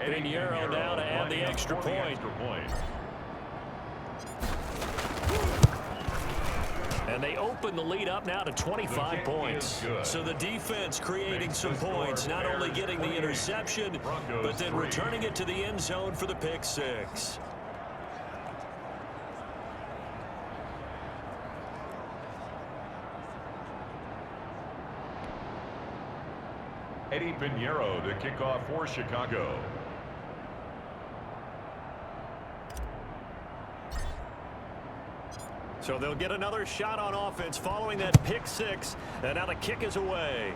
Pinheiro now to add the extra point. And they open the lead up now to 25 points. So the defense creating some points, not only getting the interception, but then returning it to the end zone for the pick six. Eddie Pinheiro to kick off for Chicago. So they'll get another shot on offense following that pick six. And now the kick is away.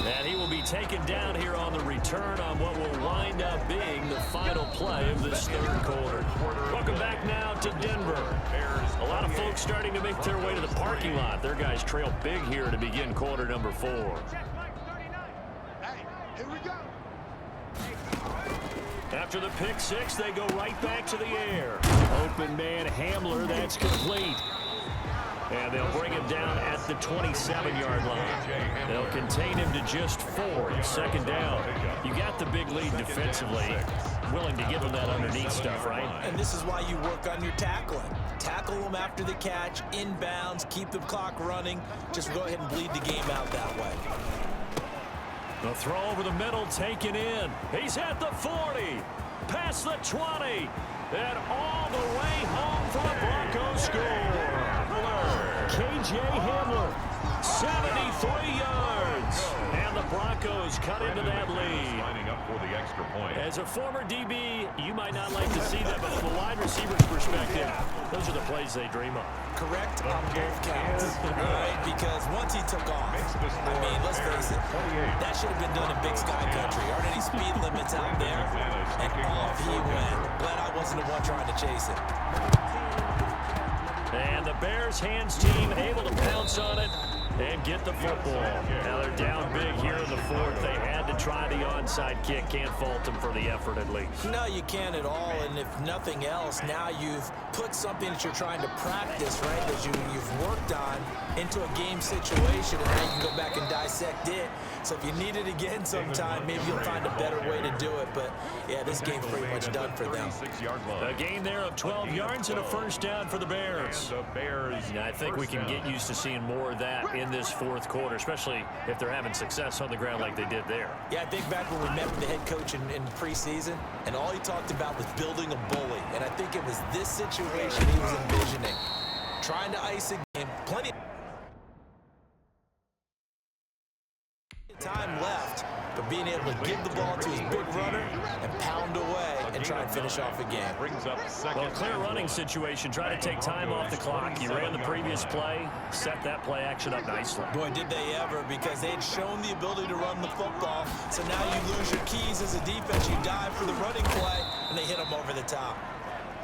And he will be taken down here on the return on what will wind up being the final play of this third quarter. Welcome back now to Denver. A lot of folks starting to make their way to the parking lot. Their guys trail big here to begin quarter number 4. Hey, here we go. After the pick six, they go right back to the air. Open man Hamler, that's complete. And they'll bring him down at the 27-yard line. They'll contain him to just 4. Second down. You got the big lead defensively. Willing to give him that underneath stuff, right? And this is why you work on your tackling. Tackle them after the catch, inbounds, keep the clock running. Just go ahead and bleed the game out that way. The throw over the middle taken in. He's at the 40. Past the 20. And all the way home for the Broncos score. K.J. Hamler, 73 yards. And the Broncos cut into that lead. Lining up for the extra point. As a former DB, you might not like to see that, but from a wide receiver's perspective, those are the plays they dream of. Correct on both counts, right? Because once he took off, I mean, let's face it, that should have been done in Big Sky Country. Aren't any speed limits out there? And off he went. Glad I wasn't the one trying to chase it. And the Bears hands team able to pounce on it and get the football. Now they're down big here in the fourth. They had to try the onside kick. Can't fault them for the effort at least. No, you can't at all. And if nothing else, now you've put something that you're trying to practice, right, that you've worked on into a game situation, and now you can go back and dissect it. So if you need it again sometime, maybe you'll find a better way to do it. But, yeah, this game's pretty much done for them. A gain there of 12 yards and a first down for the Bears. Yeah, I think we can get used to seeing more of that in this fourth quarter, especially if they're having success on the ground like they did there. Yeah, I think back when we met with the head coach in preseason, and all he talked about was building a bully. And I think it was this situation he was envisioning. Trying to ice a game, plenty of time left, but being able to give the ball to his big runner and pound away and try and finish off a game. Well, clear running situation. Try to take time off the clock. He ran the previous play, set that play action up nicely. Boy, did they ever, because they had shown the ability to run the football. So now you lose your keys as a defense. You dive for the running play, and they hit him over the top.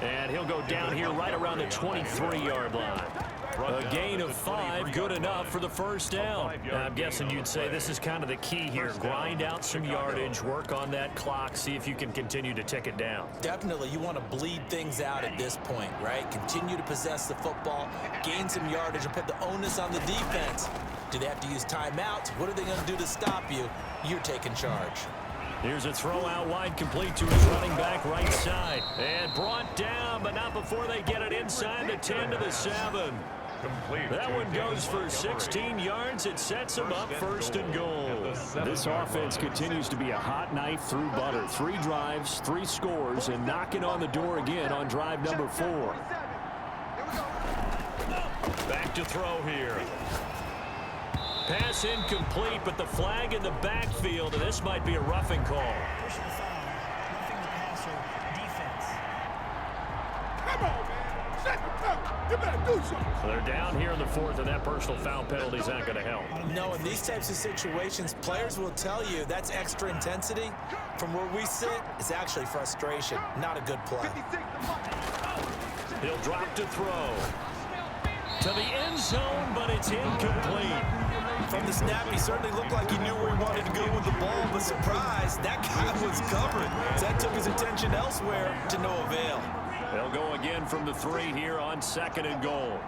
And he'll go down here right around the 23-yard line. A gain of 5, good enough for the first down. Now, I'm guessing you'd say this is kind of the key here. Grind out some yardage, work on that clock, see if you can continue to tick it down. Definitely, you want to bleed things out at this point, right? Continue to possess the football, gain some yardage, and put the onus on the defense. Do they have to use timeouts? What are they going to do to stop you? You're taking charge. Here's a throw out wide, complete to his running back right side. And brought down, but not before they get it inside the 10 to the 7. That one goes for 16 yards. It sets him up first and goal. This offense continues to be a hot knife through butter. 3 drives, 3 scores, and knocking on the door again on drive number 4. Back to throw here. Pass incomplete, but the flag in the backfield, and this might be a roughing call. Come on, man. Set the cover. You better do something. They're down here in the fourth, and that personal foul penalty is not going to help. No, in these types of situations, players will tell you that's extra intensity. From where we sit, it's actually frustration. Not a good play. He'll drop to throw. To the end zone, but it's incomplete. From the snap, he certainly looked like he knew where he wanted to go with the ball, but surprise, that guy was covered. So that took his attention elsewhere to no avail. They'll go again from the 3 here on 2nd and goal.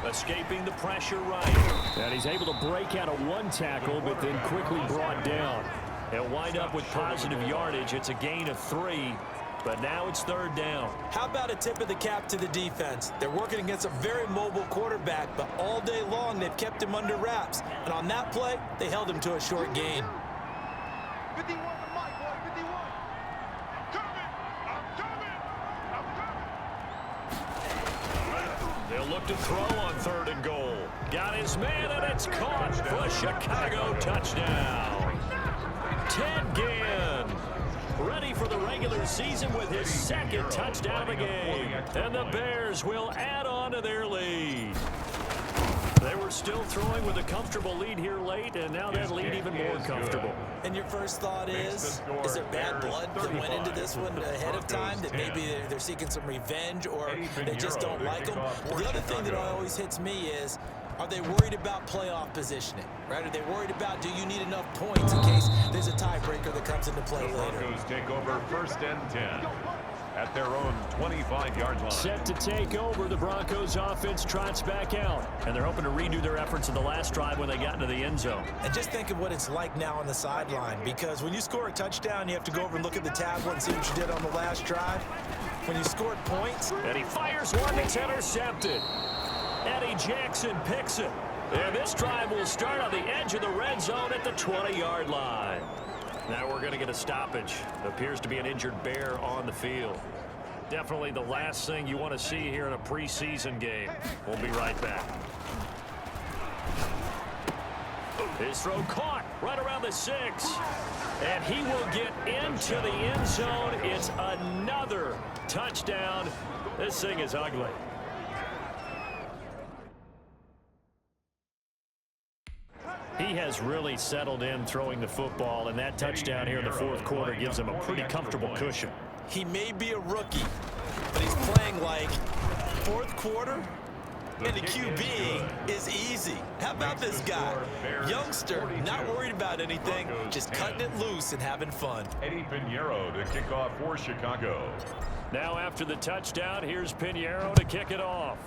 escaping the pressure right. And he's able to break out of one tackle, but then quickly brought down. He'll wind up with positive yardage. It's a gain of 3, but now it's 3rd down. How about a tip of the cap to the defense? They're working against a very mobile quarterback, but all day long they've kept him under wraps. And on that play, they held him to a short gain. 51 to Mike, boy, 51. I'm coming. They'll look to throw on 3rd and goal. Got his man, and it's caught for a Chicago touchdown. Ted Ginn, ready for the regular season with his 2nd touchdown of the game. And the Bears will add on to their lead. They were still throwing with a comfortable lead here late, and now that lead even more comfortable. And your first thought is there bad blood that went into this one ahead of time, that maybe they're seeking some revenge, or they just don't like them? But the other thing that always hits me is, are they worried about playoff positioning, right? Are they worried about, do you need enough points in case there's a tiebreaker that comes into play later? The Broncos take over 1st and 10 at their own 25-yard line. Set to take over, the Broncos offense trots back out, and they're hoping to redo their efforts in the last drive when they got into the end zone. And just think of what it's like now on the sideline, because when you score a touchdown, you have to go over and look at the tablet and see what you did on the last drive. When you scored points, and he fires one that's intercepted. Eddie Jackson picks it. And this drive will start on the edge of the red zone at the 20-yard line. Now we're going to get a stoppage. Appears to be an injured Bear on the field. Definitely the last thing you want to see here in a preseason game. We'll be right back. His throw caught right around the 6. And he will get into the end zone. It's another touchdown. This thing is ugly. He has really settled in throwing the football, and that touchdown here in the 4th quarter gives him a pretty comfortable cushion. he may be a rookie, but he's playing like 4th quarter, and the QB is easy. How about this guy? Youngster, not worried about anything, just cutting it loose and having fun. Eddie Pinheiro to kick off for Chicago. Now after the touchdown, here's Pinheiro to kick it off.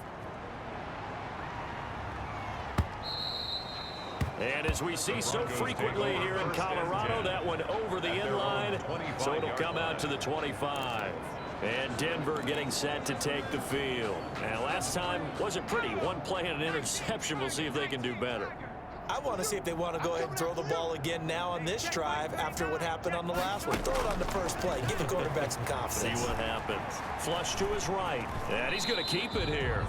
And as we see so frequently here in Colorado, that one over the inline, so it'll come out to the 25. And Denver getting set to take the field. And last time wasn't pretty. One play and an interception. We'll see if they can do better. I want to see if they want to go ahead and throw the ball again now on this drive after what happened on the last one. Throw it on the first play. Give the quarterback some confidence. See what happens. Flush to his right. And he's going to keep it here.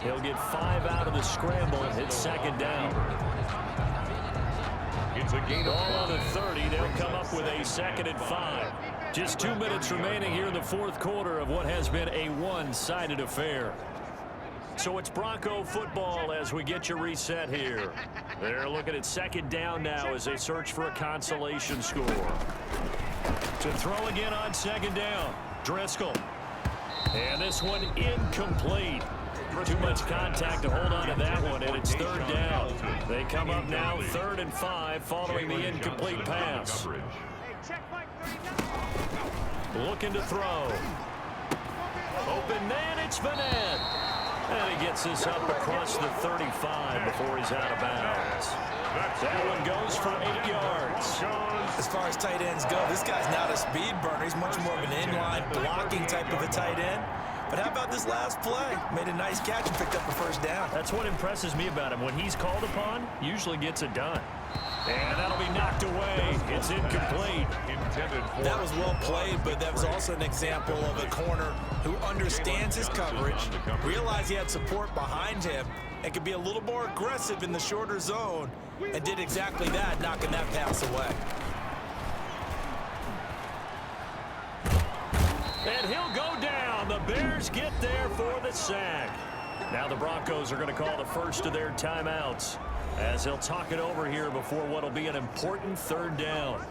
He'll get 5 out of the scramble. Hit second down. It's a gain of All on the 30. They'll come up with a 2nd and 5. Just 2 minutes remaining here in the 4th quarter of what has been a one-sided affair. So it's Bronco football as we get you reset here. They're looking at 2nd down now as they search for a consolation score. To throw again on 2nd down. Driscoll. And this one incomplete. Too much contact to hold on to that one, and it's 3rd down. They come up now 3rd and 5 following the incomplete pass. Looking to throw. Open man, it's Vanette. And he gets this up across the 35 before he's out of bounds. That one goes for 8 yards. As far as tight ends go, this guy's not a speed burner. He's much more of an inline blocking type of a tight end. But how about this last play? Made a nice catch and picked up a 1st down. That's what impresses me about him. When he's called upon, usually gets it done. And that'll be knocked away. It's incomplete. That was well played, but that was also an example of a corner who understands his coverage, realized he had support behind him, and could be a little more aggressive in the shorter zone, and did exactly that, knocking that pass away. And he'll go down. The Bears get there for the sack. Now the Broncos are going to call the first of their timeouts as they'll talk it over here before what will be an important 3rd down.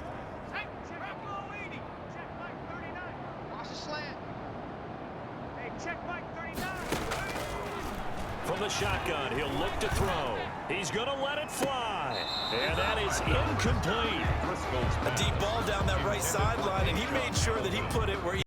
From the shotgun, he'll look to throw. He's going to let it fly. And that is incomplete. A deep ball down that right sideline, and he made sure that he put it where he